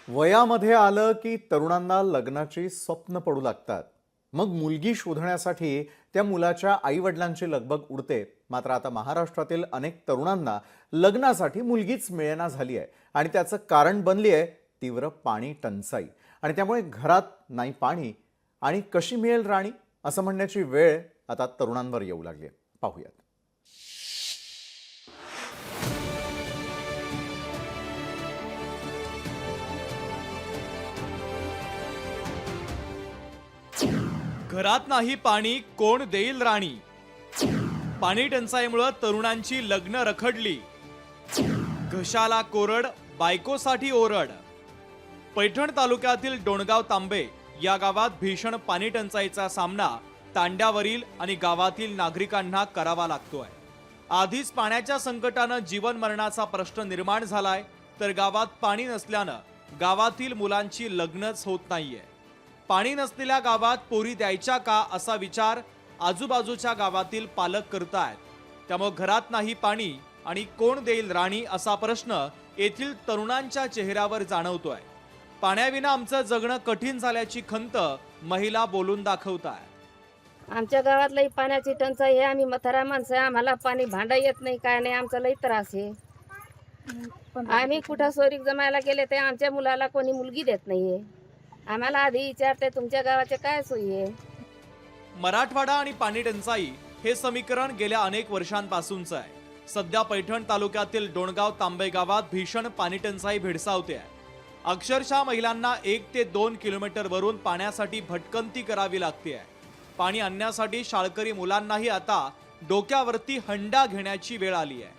वयामध्ये आलं की तरुणांना लग्नाची स्वप्न पडू लागतात. मग मुलगी शोधण्यासाठी त्या मुलाच्या आईवडिलांची लगबग उडते. मात्र आता महाराष्ट्रातील अनेक तरुणांना लग्नासाठी मुलगीच मिळेना झाली आहे आणि त्याचं कारण बनली आहे तीव्र पाणी टंचाई. आणि त्यामुळे घरात नाही पाणी आणि कशी मिळेल राणी असं म्हणण्याची वेळ आता तरुणांवर येऊ लागली आहे. पाहूयात. घरात नाही पाणी, कोण देईल राणी? पाणी टंचाईमुळे तरुणांची लग्न रखडली. घशाला कोरड, बायकोसाठी ओरड. पैठण तालुक्यातील डोणगाव तांबे या गावात भीषण पाणी टंचाईचा सामना तांड्यावरील आणि गावातील नागरिकांना करावा लागतोय. आधीच पाण्याच्या संकटानं जीवन मरणाचा प्रश्न निर्माण झालाय, तर गावात पाणी नसल्यानं गावातील मुलांची लग्नच होत नाहीये. पाणी नसलेल्या गावात पोरी द्यायच्या का असा विचार आजूबाजूच्या गावातील पालक करतायत. त्यामुळे घरात नाही पाणी आणि कोण देईल राणी असा प्रश्न येथील तरुणांच्या चेहऱ्यावर जाणवतोय. पाण्याविना आमचं जगणं कठीण झाल्याची खंत महिला बोलून दाखवतायत. आमच्या गावात लई पाण्याची टंचाई आहे. आम्ही म्हातारा माणसं आहे, आम्हाला पाणी भांडा येत नाही, काय नाही, आमचा लई त्रास आहे. आम्ही कुठं सोरीक जमायला गेले ते आमच्या मुलाला कोणी मुलगी देत नाहीये. आम्हाला आधी विचारते तुमच्या गावाचे काय सोयी आहे. मराठवाडा आणि पाणी टंचाई हे समीकरण गेल्या अनेक वर्षांपासूनचं आहे. सध्या पैठण तालुक्यातील डोणगाव तांबे गावात भीषण पाणी टंचाई भेडसावते आहे. अक्षरशः महिलांना 1 ते 2 किलोमीटर वरून पाण्यासाठी भटकंती करावी लागते. पाणी आणण्यासाठी शाळकरी मुलांनाही आता डोक्यावरती हंडा घेण्याची वेळ आली आहे.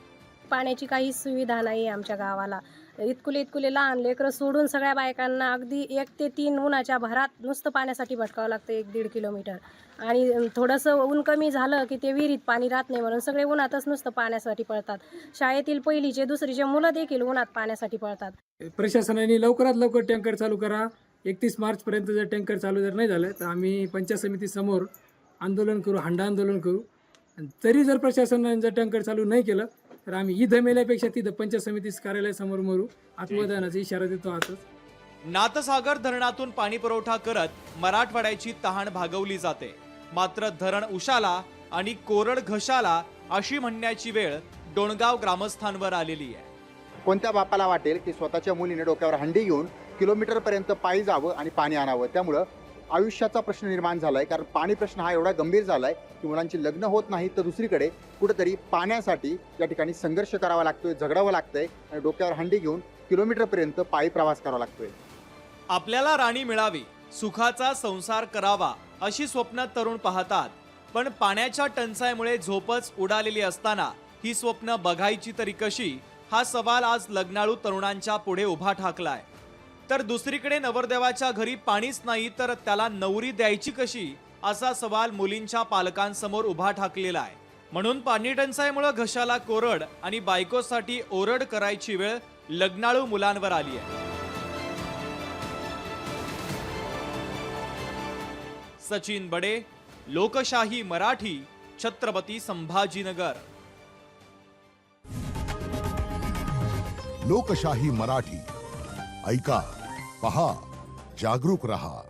पाण्याची काही सुविधा नाही आमच्या गावाला. इतकुले लहान लेकरं सोडून सगळ्या बायकांना अगदी 1 ते 3 उन्हाच्या भरात नुसतं पाण्यासाठी भटकावं लागतं 1-1.5 किलोमीटर. आणि थोडंसं ऊन कमी झालं की ते विहिरीत पाणी राहत नाही म्हणून सगळे उन्हातच नुसतं पाण्यासाठी पळतात. शाळेतील पहिलीचे दुसरीचे मुलं देखील उन्हात पाण्यासाठी पळतात. प्रशासनाने लवकरात लवकर टँकर चालू करा. 31 मार्चपर्यंत जर टँकर चालू जर नाही झालं तर आम्ही पंचायत समितीसमोर आंदोलन करू, हंडा आंदोलन करू. तरी जर प्रशासनाने जर टँकर चालू नाही केलं तर आम्ही इथं मेल्यापेक्षा तिथं पंचायत समिती कार्यालयासमोर मरू. आत्मदानाचा इशारा देतो आजच. नाथसागर धरणातून पाणी पुरवठा करत मराठवाड्याची तहान भागवली जाते. मात्र धरण उशाला आणि कोरड घशाला अशी म्हणण्याची वेळ डोणगाव ग्रामस्थांवर आलेली आहे. कोणत्या बापाला वाटेल की स्वतःच्या मुलीने डोक्यावर हंडी घेऊन किलोमीटरपर्यंत पायी जावं आणि पाणी आणावं. त्यामुळं आयुष्याचा प्रश्न निर्माण झाला आहे. कारण पाणी प्रश्न हा एवढा गंभीर झाला आहे की मुलांची लग्न होत नाही, तर दुसरीकडे कुठंतरी पाण्यासाठी या ठिकाणी संघर्ष करावा लागतोय, झगडावं लागतंय आणि डोक्यावर हंडी घेऊन किलोमीटरपर्यंत पायी प्रवास करावा लागतोय. आपल्याला राणी मिळावी, सुखाचा संसार करावा अशी स्वप्न तरुण पाहतात. पण पाण्याच्या टंचाईमुळे झोपच उडालेली असताना ही स्वप्न बघायची तरी कशी, हा सवाल आज लग्नाळू तरुणांच्या पुढे उभा ठाकलाय. तर दुसरीकडे नवरदेवाच्या घरी पाणीच नाही तर त्याला नवरी द्यायची कशी असा सवाल मुलींच्या पालकांसमोर उभा ठाकलेला आहे. म्हणून पाणी टंचाईमुळे घशाला कोरड आणि बायकोसाठी ओरड करायची वेळ लग्नाळू मुलांवर आली आहे. सचिन बडे, लोकशाही मराठी, छत्रपती संभाजीनगर. लोकशाही मराठी ऐका, पहा, जागरूक रहा.